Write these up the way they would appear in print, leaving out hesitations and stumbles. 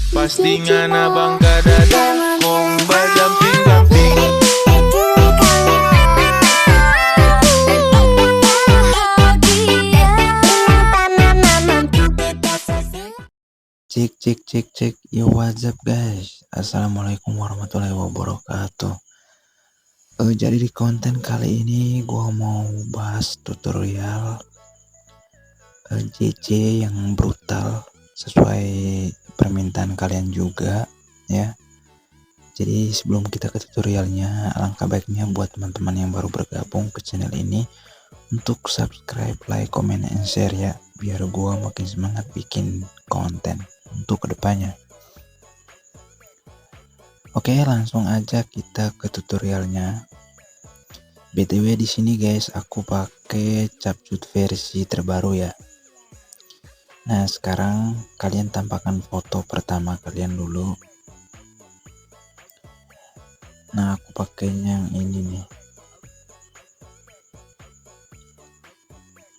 Pastingan abang kadada kong berdamping-damping. Cek cek cek cek, yo what's up guys, assalamualaikum warahmatullahi wabarakatuh. Jadi di konten kali ini gua mau bahas tutorial JJ yang brutal sesuai permintaan kalian juga ya. Jadi sebelum kita ke tutorialnya, alangkah baiknya buat teman-teman yang baru bergabung ke channel ini untuk subscribe, like, comment, and share ya, biar gua makin semangat bikin konten untuk kedepannya. Oke, langsung aja kita ke tutorialnya. BTW di sini guys, aku pakai capcut versi terbaru ya. Nah, sekarang kalian tampakkan foto pertama kalian dulu. Nah, aku pakainya yang ini nih.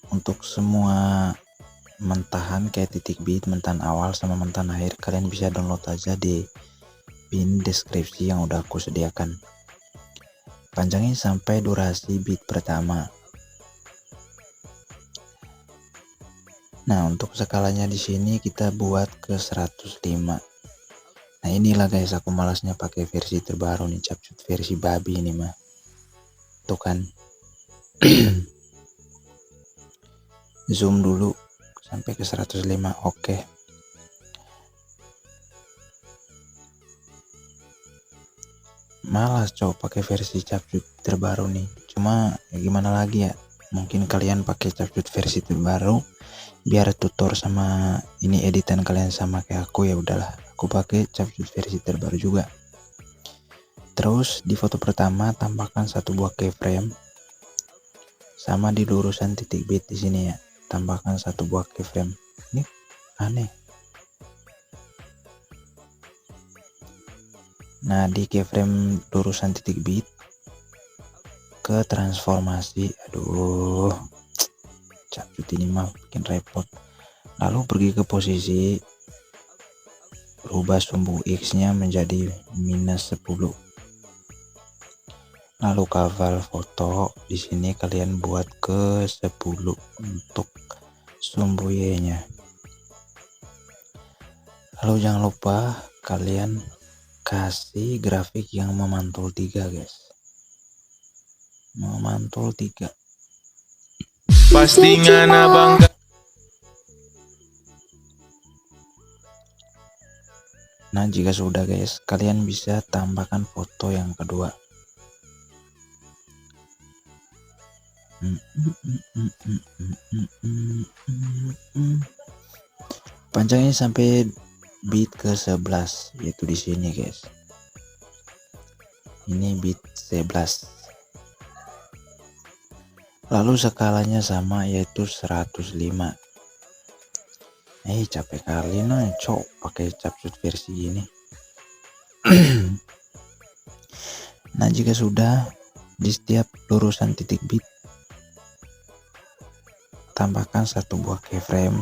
Untuk semua mentahan kayak titik bit, mentahan awal sama mentahan akhir, kalian bisa download aja di pin deskripsi yang udah aku sediakan. Panjangin sampai durasi bit pertama. Nah, untuk skalanya di sini kita buat ke 105. Nah, inilah guys, aku malasnya pakai versi terbaru nih, capcut versi babi ini mah. Tuh kan. Zoom dulu sampai ke 105. Oke. Malas coba pakai versi capcut terbaru nih. Cuma ya gimana lagi ya? Mungkin kalian pakai capcut versi terbaru biar tutor sama ini editan kalian sama kayak aku, ya udahlah. Aku pakai capcut versi terbaru juga. Terus di foto pertama tambahkan satu buah keyframe. Sama di lurusan titik bit di sini ya. Tambahkan satu buah keyframe. Ini aneh. Nah, di keyframe lurusan titik bit ke transformasi. Aduh, capcut ini mah bikin repot. Lalu pergi ke posisi, rubah sumbu X nya menjadi -10. Lalu cover foto di sini kalian buat ke 10 untuk sumbu Y nya. Lalu jangan lupa kalian kasih grafik yang memantul 3 guys, memantul 3. Pastingan abang. Nah, jika sudah guys, kalian bisa tambahkan foto yang kedua. Panjangnya sampai bit ke 11, yaitu di sini guys. Ini bit 11. Lalu skalanya sama, yaitu 105. Capek kali nah cok pakai capcut versi ini. Nah, jika sudah, di setiap lurusan titik bit tambahkan satu buah keyframe.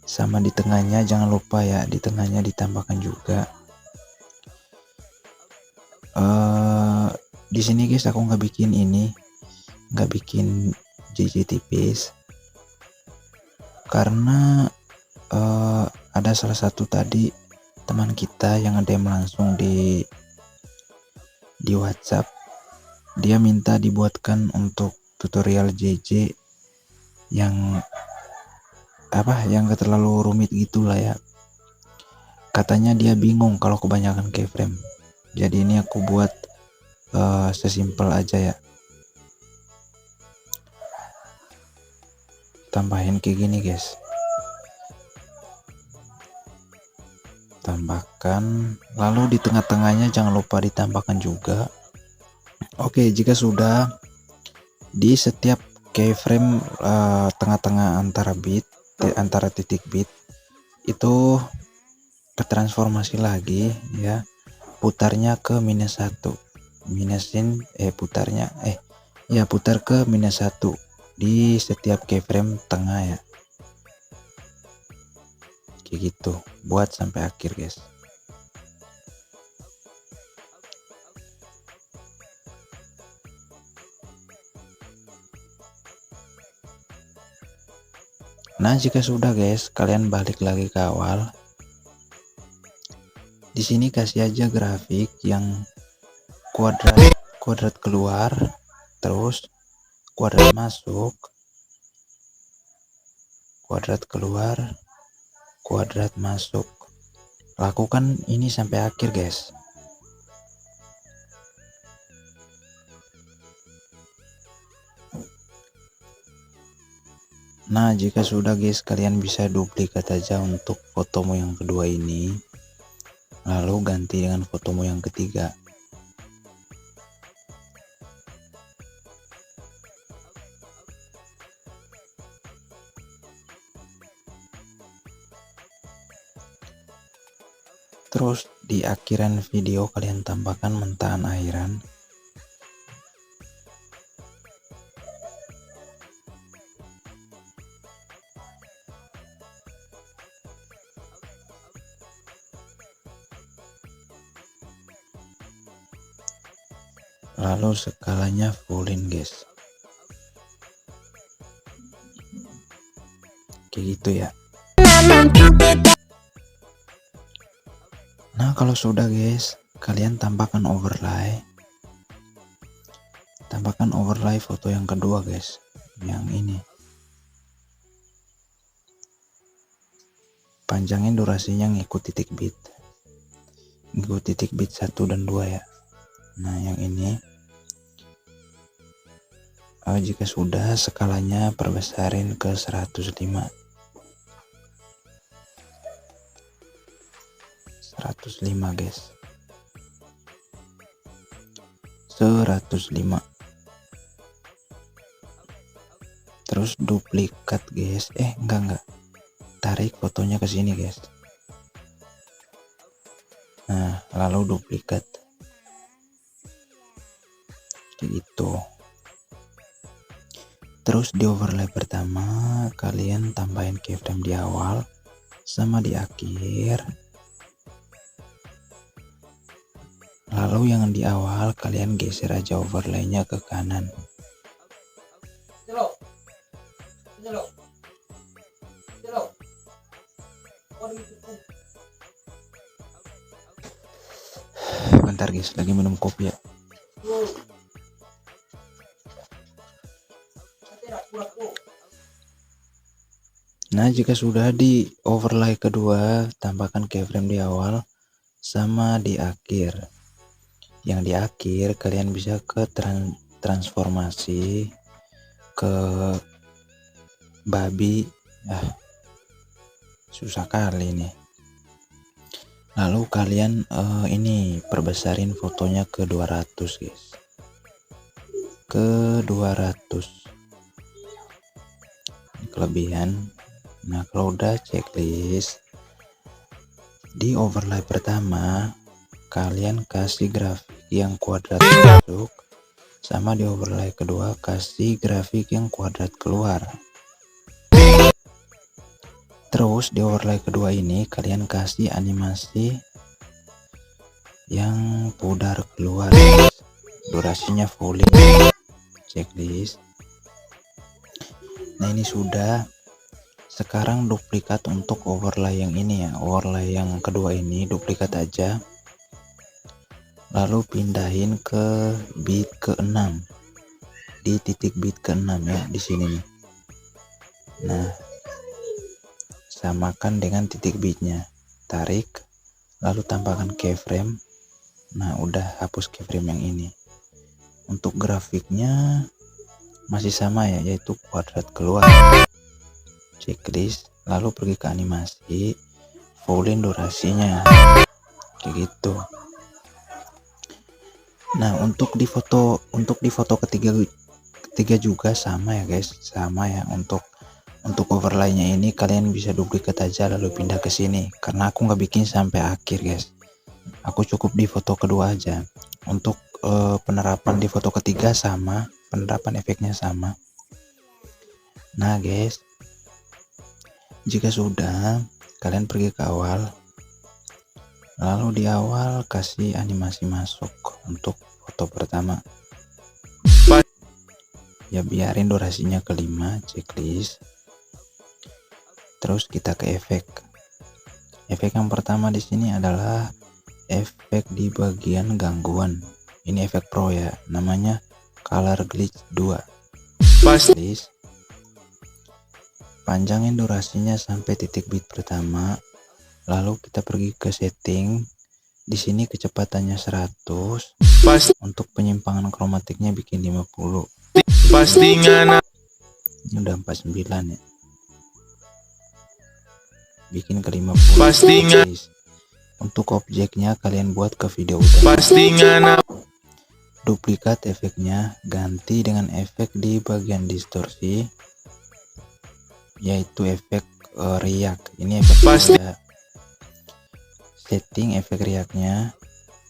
Sama di tengahnya, jangan lupa ya, di tengahnya ditambahkan juga. Di sini guys, aku nggak bikin ini, nggak bikin JJ tipis karena ada salah satu tadi teman kita yang ada langsung di WhatsApp, dia minta dibuatkan untuk tutorial JJ yang gak terlalu rumit gitulah ya. Katanya dia bingung kalau kebanyakan keyframe, jadi ini aku buat sesimpel aja ya. Tambahin kayak gini guys, tambahkan, lalu di tengah-tengahnya jangan lupa ditambahkan juga. Oke, jika sudah, di setiap keyframe tengah-tengah antara antara titik bit itu ke transformasi lagi ya, putarnya ke -1, putar ke -1 di setiap keyframe tengah ya. kayak gitu, buat sampai akhir guys. Nah, jika sudah guys, kalian balik lagi ke awal. Di sini kasih aja grafik yang kuadrat keluar, terus kuadrat masuk, kuadrat keluar, kuadrat masuk. Lakukan ini sampai akhir guys. Nah, jika sudah guys, kalian bisa duplikat aja untuk fotomu yang kedua ini, lalu ganti dengan fotomu yang ketiga. Terus di akhiran video kalian tambahkan mentahan airan. Lalu skalanya fullin guys. Kayak gitu ya. Nah, kalau sudah guys, kalian tambahkan overlay. Tambahkan overlay foto yang kedua guys, yang ini. Panjangin durasinya ngikut titik bit. Ngikut titik bit 1 dan 2 ya. Nah, yang ini. Jika sudah, skalanya perbesarin ke 105. 105 guys. 105. Terus duplikat guys. Enggak. Tarik fotonya ke sini guys. Nah, lalu duplikat. Kayak gitu. Terus di overlay pertama kalian tambahin keyframe di awal sama di akhir. Lalu yang di awal kalian geser aja overlaynya ke kanan. Bentar guys, lagi minum kopi ya. Nah, jika sudah di overlay kedua, tambahkan keyframe di awal sama di akhir. Yang di akhir kalian bisa ke transformasi ke babi. Susah kali nih. Lalu kalian ini perbesarin fotonya ke 200 guys. Ke 200. Ini kelebihan. Nah, kalau udah checklist, di overlay pertama kalian kasih grafik yang kuadrat masuk, sama di overlay kedua kasih grafik yang kuadrat keluar. Terus di overlay kedua ini kalian kasih animasi yang pudar keluar. Durasinya fully. Checklist. Nah, ini sudah. Sekarang duplikat untuk overlay yang ini ya. Overlay yang kedua ini duplikat aja. Lalu pindahin ke bit ke-6. Di titik bit ke-6 ya, di sini nih. Nah, samakan dengan titik bitnya. Tarik, lalu tambahkan keyframe. Nah, udah hapus keyframe yang ini. Untuk grafiknya masih sama ya, yaitu kuadrat keluar. Checklist, lalu pergi ke animasi, fullin durasinya kayak gitu. Nah, untuk di foto ketiga juga sama ya guys, sama ya. Untuk overlaynya ini kalian bisa duplikat aja lalu pindah ke sini, karena aku nggak bikin sampai akhir guys, aku cukup di foto kedua aja. Untuk penerapan di foto ketiga sama, penerapan efeknya sama. Nah guys, jika sudah, kalian pergi ke awal, lalu di awal kasih animasi masuk untuk foto pertama. Ya biarin durasinya ke 5, checklist. Terus kita ke efek. Efek yang pertama di sini adalah efek di bagian gangguan. Ini efek pro ya, namanya Color Glitch 2. Checklist. Panjangin durasinya sampai titik bit pertama. Lalu kita pergi ke setting. Di sini kecepatannya 100. Untuk penyimpangan kromatiknya bikin 50. Postingan Ini udah 49 ya. Bikin ke 50. Postingan. Untuk objeknya kalian buat ke video utama. postingan Duplikat efeknya, ganti dengan efek di bagian distorsi, yaitu efek riak. Ini efek ya. Setting efek riaknya,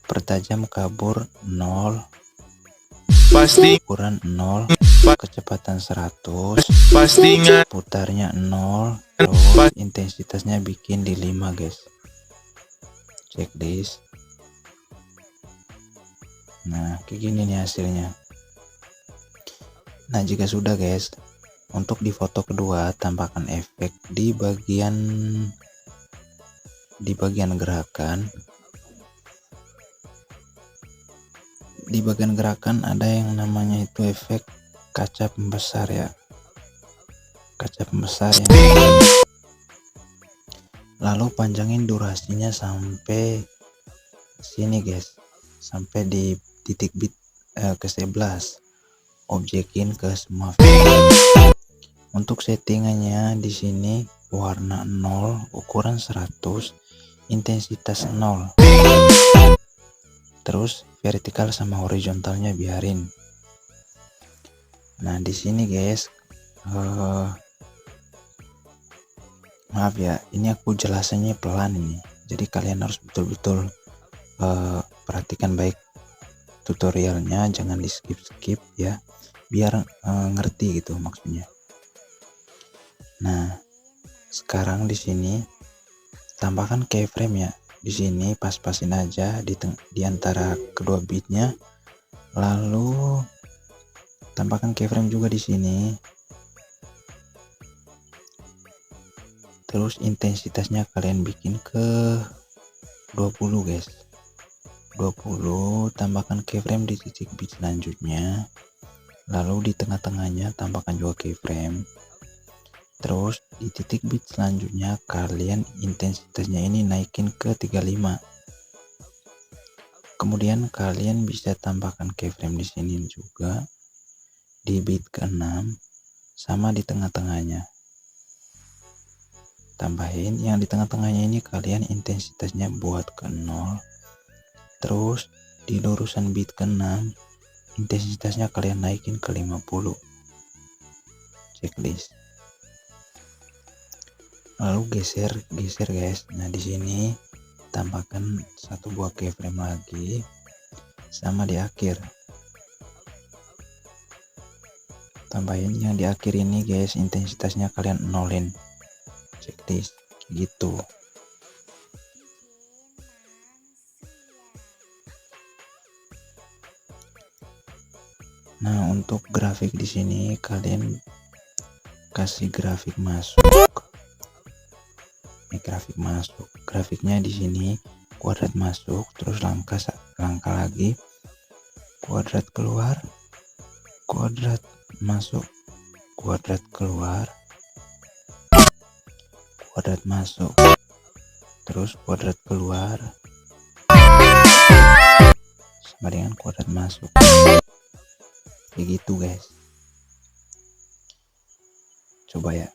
pertajam kabur 0, ukuran 0, kecepatan 100, postingan putarnya 0, terus intensitasnya bikin di 5 guys. Checklist. Nah kayak gini nih hasilnya. Nah jika sudah guys, untuk di foto kedua tambahkan efek di bagian gerakan. Di bagian gerakan ada yang namanya itu efek kaca pembesar ya, kaca pembesar ya. Lalu panjangin durasinya sampai sini guys, sampai di titik bit ke 11. Objekin ke semua video. Untuk settingannya di sini warna 0, ukuran 100, intensitas 0. Terus vertikal sama horizontalnya biarin. Nah di sini guys, maaf ya, ini aku jelasannya pelan ini, jadi kalian harus betul-betul perhatikan baik tutorialnya, jangan di skip ya, biar ngerti gitu maksudnya. Nah sekarang di sini tambahkan keyframe ya. Di sini pas-pasin aja di antara kedua bitnya, lalu tambahkan keyframe juga di sini. Terus intensitasnya kalian bikin ke 20 guys. 20, tambahkan keyframe di titik bit selanjutnya, lalu di tengah-tengahnya tambahkan juga keyframe. Terus di titik bit selanjutnya kalian intensitasnya ini naikin ke 35. Kemudian kalian bisa tambahkan keyframe di sini juga di bit ke-6 sama di tengah-tengahnya. Tambahin yang di tengah-tengahnya ini, kalian intensitasnya buat ke 0. Terus di lurusan bit ke-6 intensitasnya kalian naikin ke 50. Checklist. Lalu geser guys. Nah di sini tambahkan satu buah keyframe lagi sama di akhir. Tambahin yang di akhir ini guys, intensitasnya kalian nolin. Checklist gitu. Nah untuk grafik di sini kalian kasih grafik masuk. Ini grafik masuk. Grafiknya di sini kuadrat masuk, terus langkah lagi, kuadrat keluar, kuadrat masuk, kuadrat keluar, kuadrat masuk, terus kuadrat keluar sama dengan kuadrat masuk. Kayak gitu guys. Coba ya.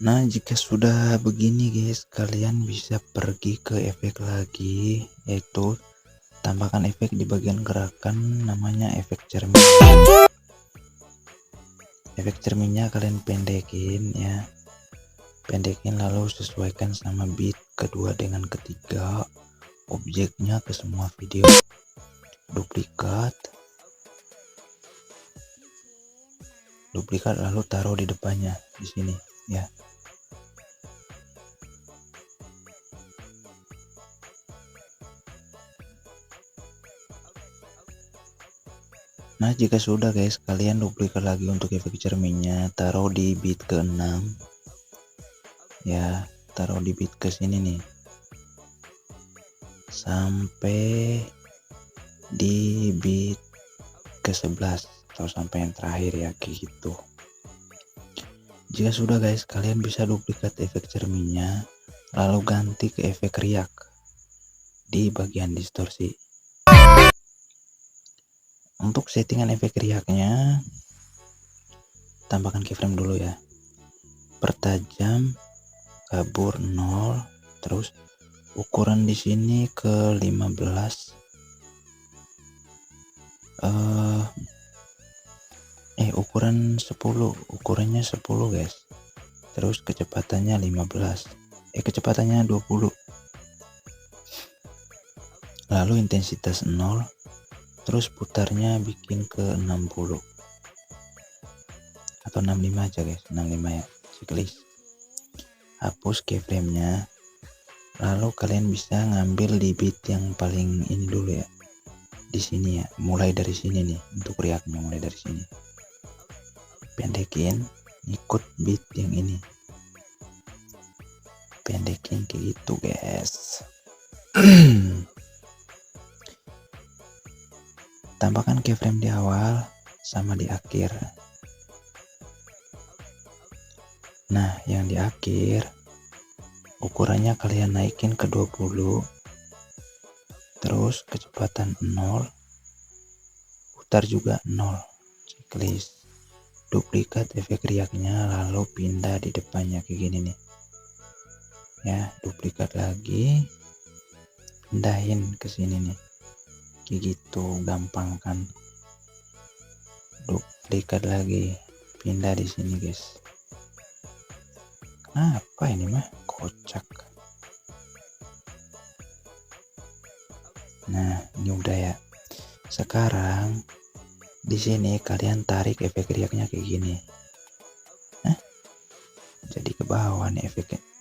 Nah jika sudah begini guys, kalian bisa pergi ke efek lagi, yaitu tambahkan efek di bagian gerakan, namanya efek cermin. Efek cerminnya kalian pendekin ya, pendekin, lalu sesuaikan sama bit kedua dengan ketiga, objeknya ke semua video, duplikat, duplikat lalu taruh di depannya di sini ya. Nah, jika sudah guys, kalian duplikat lagi untuk efek cerminnya, taruh di bit ke-6 ya, taruh di bit ke sini nih sampai di bit ke-11 atau sampai yang terakhir ya, kayak gitu. Jika sudah guys, kalian bisa duplikat efek cerminnya lalu ganti ke efek riak di bagian distorsi. Untuk settingan efek riaknya, tambahkan keyframe dulu ya. Pertajam, kabur 0, terus ukuran di sini ke 15. Ukuran 10, ukurannya 10 guys. Terus kecepatannya 15. Kecepatannya 20. Lalu intensitas 0. Terus putarnya bikin ke 60 atau 65 aja guys, 65 ya, checklist. Hapus keyframe-nya, lalu kalian bisa ngambil di bit yang paling ini dulu ya, di sini ya, mulai dari sini nih untuk riaknya, mulai dari sini pendekin, ikut bit yang ini, pendekin kayak gitu guys. Tambahkan keyframe di awal sama di akhir. Nah, yang di akhir ukurannya kalian naikin ke 20, terus kecepatan 0, putar juga 0, checklist. Duplikat efek riaknya lalu pindah di depannya kayak gini nih ya, duplikat lagi, pindahin ke sini nih kayak gitu, gampang kan. Duplikat lagi, pindah di sini guys. Kenapa ini mah kocak? Nah, ini udah ya. Sekarang di sini kalian tarik efek riaknya kayak gini. Jadi ke bawah nih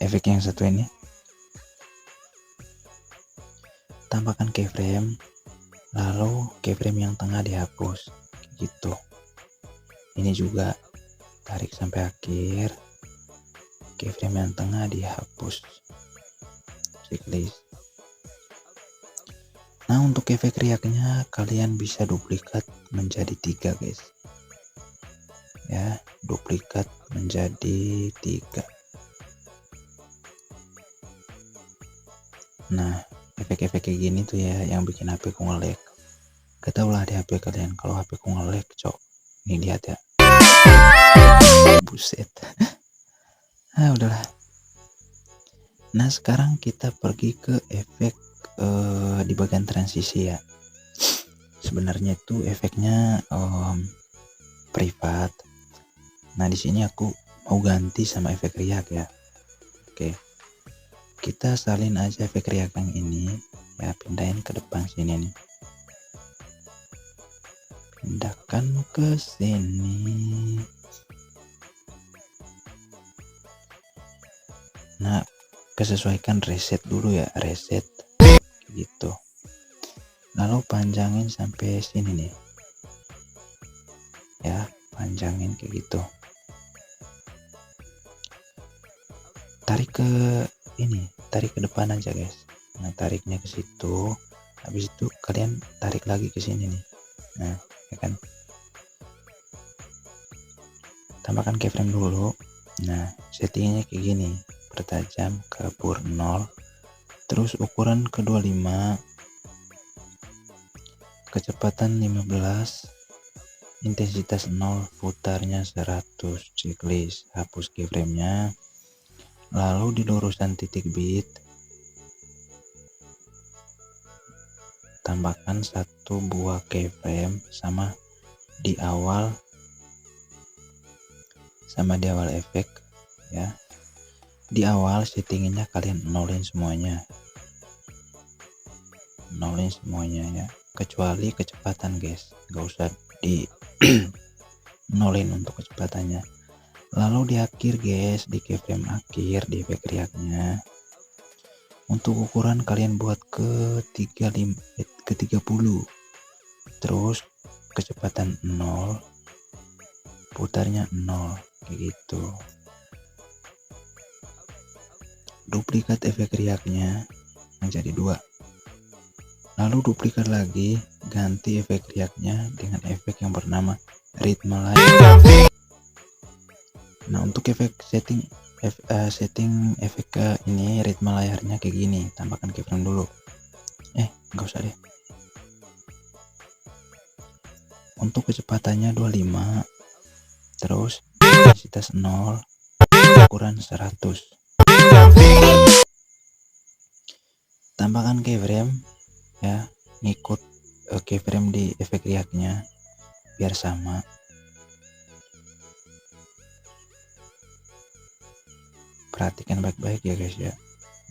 efek yang satu ini. Tambahkan keyframe, lalu keyframe yang tengah dihapus gitu. Ini juga tarik sampai akhir, keyframe yang tengah dihapus, checklist. Nah, untuk efek riaknya kalian bisa duplikat menjadi 3 guys ya, duplikat menjadi 3. Nah, efek-efek kayak gini tuh ya yang bikin HP ku nge-lag. Gak tau lah di HP kalian, kalau HP ku nge-lag cok, nih lihat ya, buset. Nah, udahlah. Nah, sekarang kita pergi ke efek di bagian transisi ya. Sebenarnya itu efeknya privat. Nah, di sini aku mau ganti sama efek riak ya. Oke, kita salin aja efek riak yang ini ya, pindahin ke depan sini nih, pindahkan ke sini. Nah, kesesuaikan reset dulu ya, reset gitu, lalu panjangin sampai sini nih ya, panjangin kayak gitu, tarik ke ini, tarik ke depan aja guys. Nah, tariknya ke situ, habis itu kalian tarik lagi ke sini nih. Nah, ya kan, tambahkan keyframe dulu. Nah, settingnya kayak gini, pertajam, kabur 0, terus ukuran ke 25, kecepatan 15, intensitas 0, putarnya 100, checklist. Hapus keyframe-nya, lalu di lurusan titik bit tambahkan 1 buah keyframe sama di awal efek ya. Di awal settinginnya kalian nolin semuanya ya, kecuali kecepatan guys, nggak usah nolin untuk kecepatannya. Lalu di akhir guys, di keyframe akhir di efek riaknya, untuk ukuran kalian buat ke 30, terus kecepatan 0, putarnya 0 kayak gitu. Duplikat efek riaknya menjadi 2, lalu duplikat lagi, ganti efek riaknya dengan efek yang bernama ritme layar. Nah, untuk efek setting efek ke ini ritme layarnya kayak gini. Tambahkan keyframe dulu. Nggak usah deh. Untuk kecepatannya 25, terus intensitas 0, ukuran 100. Tambahkan keyframe ya, ngikut keyframe di efek riaknya biar sama. Perhatikan baik-baik ya guys ya,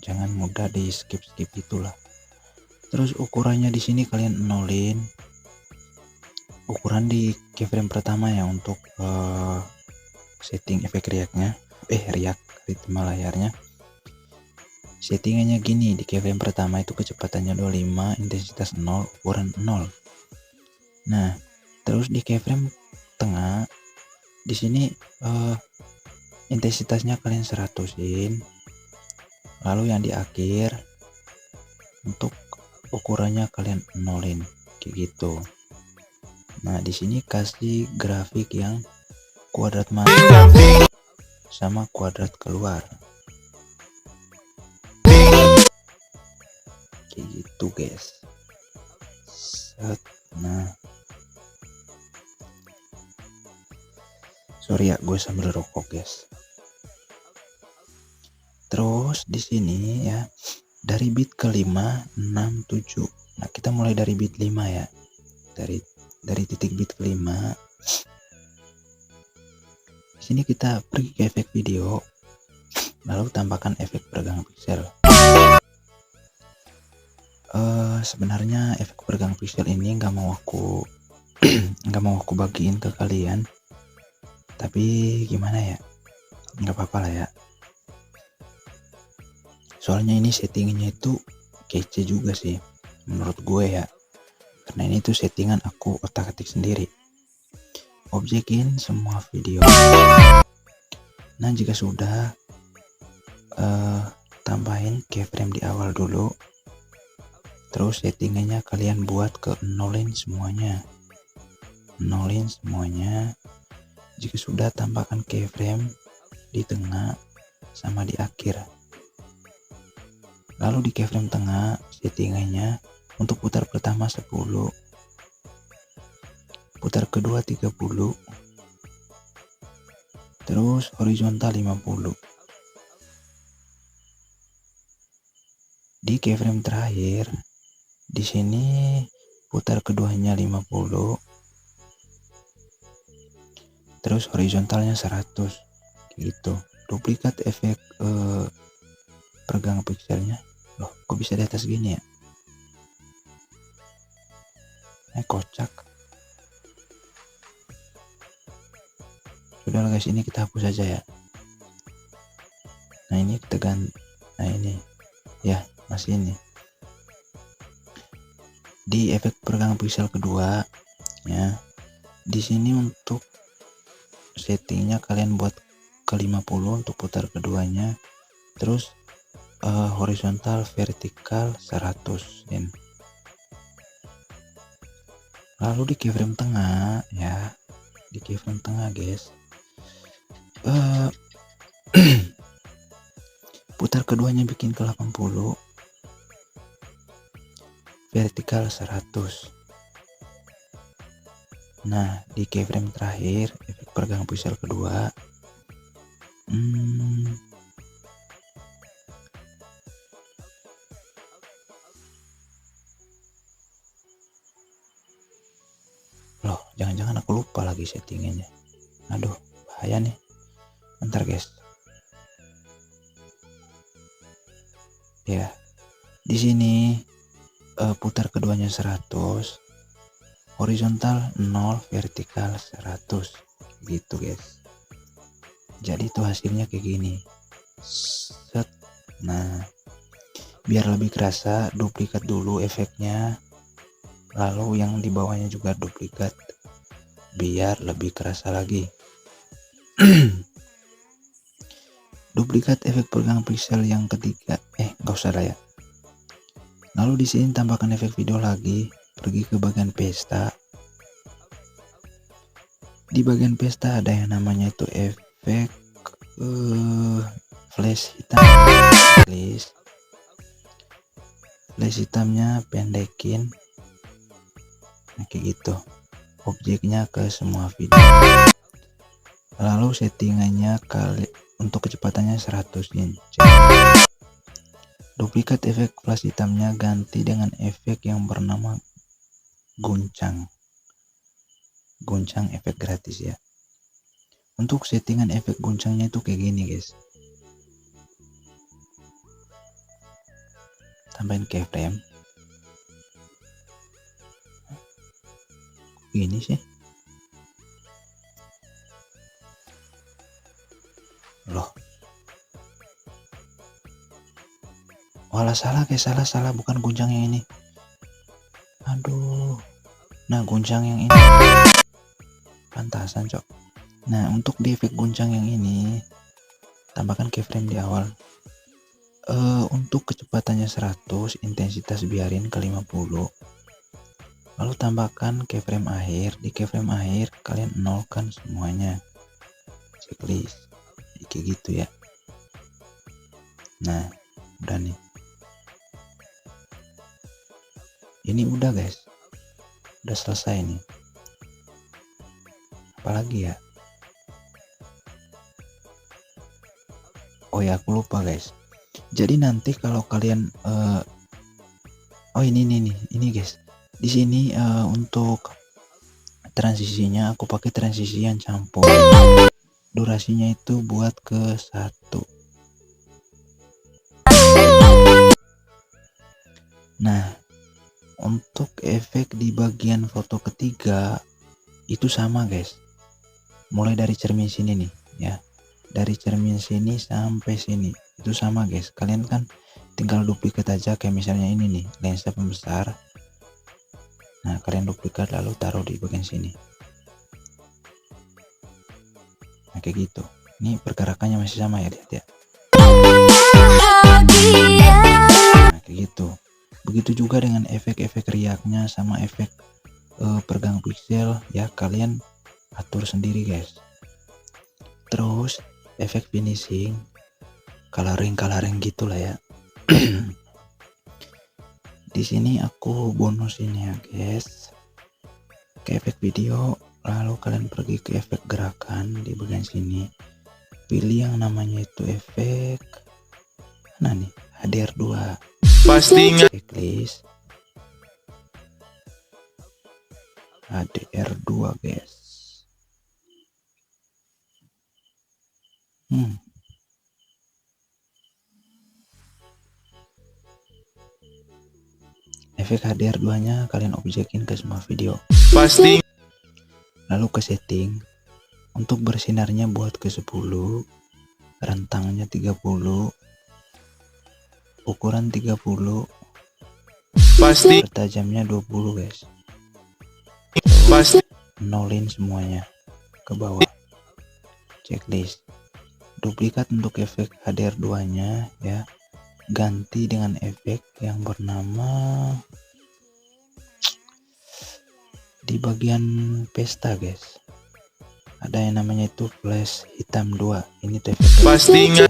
jangan mudah di skip itulah. Terus ukurannya di sini kalian nolin ukuran di keyframe pertama ya untuk setting efek riaknya, riak ritme layarnya. Settingannya gini, di keyframe pertama itu kecepatannya 25, intensitas 0, ukuran 0. Nah, terus di keyframe tengah di sini intensitasnya kalian 100-in. Lalu yang di akhir untuk ukurannya kalian nolin kayak gitu. Nah, di sini kasih grafik yang kuadrat masuk sama kuadrat keluar. Kayak gitu, guys. Nah. Sorry ya, gue sambil rokok, guys. Terus di sini ya, dari bit ke-5, 6, 7. Nah, kita mulai dari bit 5 ya. Dari titik bit ke-5. Sini kita pergi ke efek video, lalu tambahkan efek peregang piksel. Sebenarnya efek peregang piksel ini nggak mau aku bagiin ke kalian, tapi gimana ya, nggak apa-apa lah ya. Soalnya ini settingnya itu kece juga sih menurut gue ya, karena ini tuh settingan aku otak-atik sendiri. Objekin semua video. Nah, jika sudah, tambahin keyframe di awal dulu, terus settingannya kalian buat ke nolin semuanya. Jika sudah, tambahkan keyframe di tengah sama di akhir. Lalu di keyframe tengah settingannya untuk putar pertama 10, putar kedua 30, terus horizontal 50. Di keyframe terakhir di sini putar keduanya 50, terus horizontalnya 100 gitu. Duplikat efek peregang pikselnya. Loh, kok bisa di atas gini ya? Kocak. Sudah guys, ini kita hapus saja ya. Nah, ini kita ganti. Nah, ini ya, masih ini. Di efek peregang piksel kedua ya, di sini untuk settingnya kalian buat ke 50 untuk putar keduanya, terus horizontal vertikal 100 in. Lalu di keyframe tengah ya, di keyframe tengah guys, putar keduanya bikin ke 80, vertikal 100. Nah, di keyframe terakhir efek peregang piksel kedua, loh, jangan-jangan aku lupa lagi settingannya. Aduh, bahaya nih. Bentar guys. Ya, di sini putar keduanya 100, horizontal 0, vertikal 100 gitu guys. Jadi itu hasilnya kayak gini. Set. Nah, biar lebih kerasa duplikat dulu efeknya, lalu yang di bawahnya juga duplikat biar lebih kerasa lagi. Duplikat efek pegang pixel yang ketiga, nggak usah lah ya. Lalu di sini tambahkan efek video lagi, pergi ke bagian pesta. Di bagian pesta ada yang namanya itu efek flash hitam. Flash hitamnya pendekin, nah kayak gitu. Objeknya ke semua video. Lalu settingannya untuk kecepatannya 100 inch. Duplikat efek flash hitamnya ganti dengan efek yang bernama guncang. Guncang efek gratis ya. Untuk settingan efek guncangnya itu kayak gini guys. Tambahin keyframe. Gini sih. Loh. Walah salah guys, salah bukan guncang yang ini. Aduh. Nah, guncang yang ini. Pantasan, cok. Nah, untuk di efek guncang yang ini tambahkan keyframe di awal. Untuk kecepatannya 100, intensitas biarin ke 50. Lalu tambahkan keyframe akhir. Di keyframe akhir kalian nolkan semuanya. Checklist. Kayak gitu ya. Nah, udah nih. Ini udah guys. Udah selesai nih. Apalagi ya? Oh ya, aku lupa guys. Jadi nanti kalau kalian ini guys. Di sini untuk transisinya aku pakai transisi yang campur. Durasinya itu buat ke 1. Nah, untuk efek di bagian foto ketiga itu sama guys. Mulai dari cermin sini nih ya. Dari cermin sini sampai sini itu sama guys. Kalian kan tinggal duplikat aja, kayak misalnya ini nih, lensa pembesar. Nah, kalian duplikat lalu taruh di bagian sini. Nah, kayak gitu. Ini pergerakannya masih sama ya, lihat ya. Nah, kayak gitu. Begitu juga dengan efek-efek riaknya sama efek pergang pixel ya, kalian atur sendiri guys. Terus efek finishing, coloring gitulah ya. Di sini aku bonusin ya guys. Ke efek video, lalu kalian pergi ke efek gerakan di bagian sini. Pilih yang namanya itu efek mana nih? HDR2. Pastinya Checklist. HDR2 guys. Efek HDR2 nya kalian objekin ke semua video. pasti Lalu ke setting. Untuk bersinarnya buat ke 10, rentangnya 30, ukuran 30, pasti pertajamnya 20 guys. pasti Nolin semuanya ke bawah. Checklist. Duplikat untuk efek HDR2 nya ya, ganti dengan efek yang bernama di bagian pesta guys, ada yang namanya itu flash hitam 2. Ini tuh efek pastinya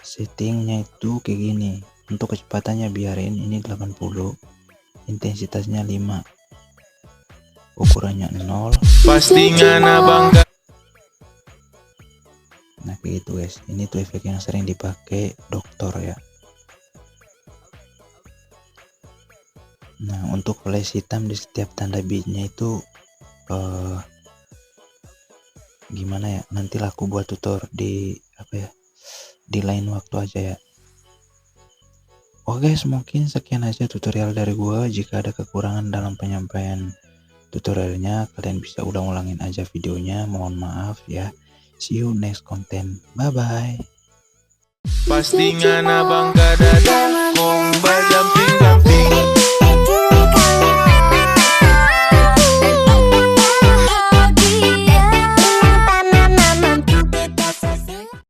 settingnya itu kayak gini. Untuk kecepatannya biarin ini 80, intensitasnya 5, ukurannya 0, pastinya nabangga. nah kayak gitu guys. Ini tuh efek yang sering dipakai dokter ya. Nah, untuk flash hitam di setiap tanda bitnya itu gimana ya, nanti aku buat tutor di apa ya, di lain waktu aja ya. Oke guys, mungkin sekian aja tutorial dari gua. Jika ada kekurangan dalam penyampaian tutorialnya, kalian bisa ulang-ulangin aja videonya, mohon maaf ya. See you next content, bye bye. Pasti nga na bangga dadakong bajam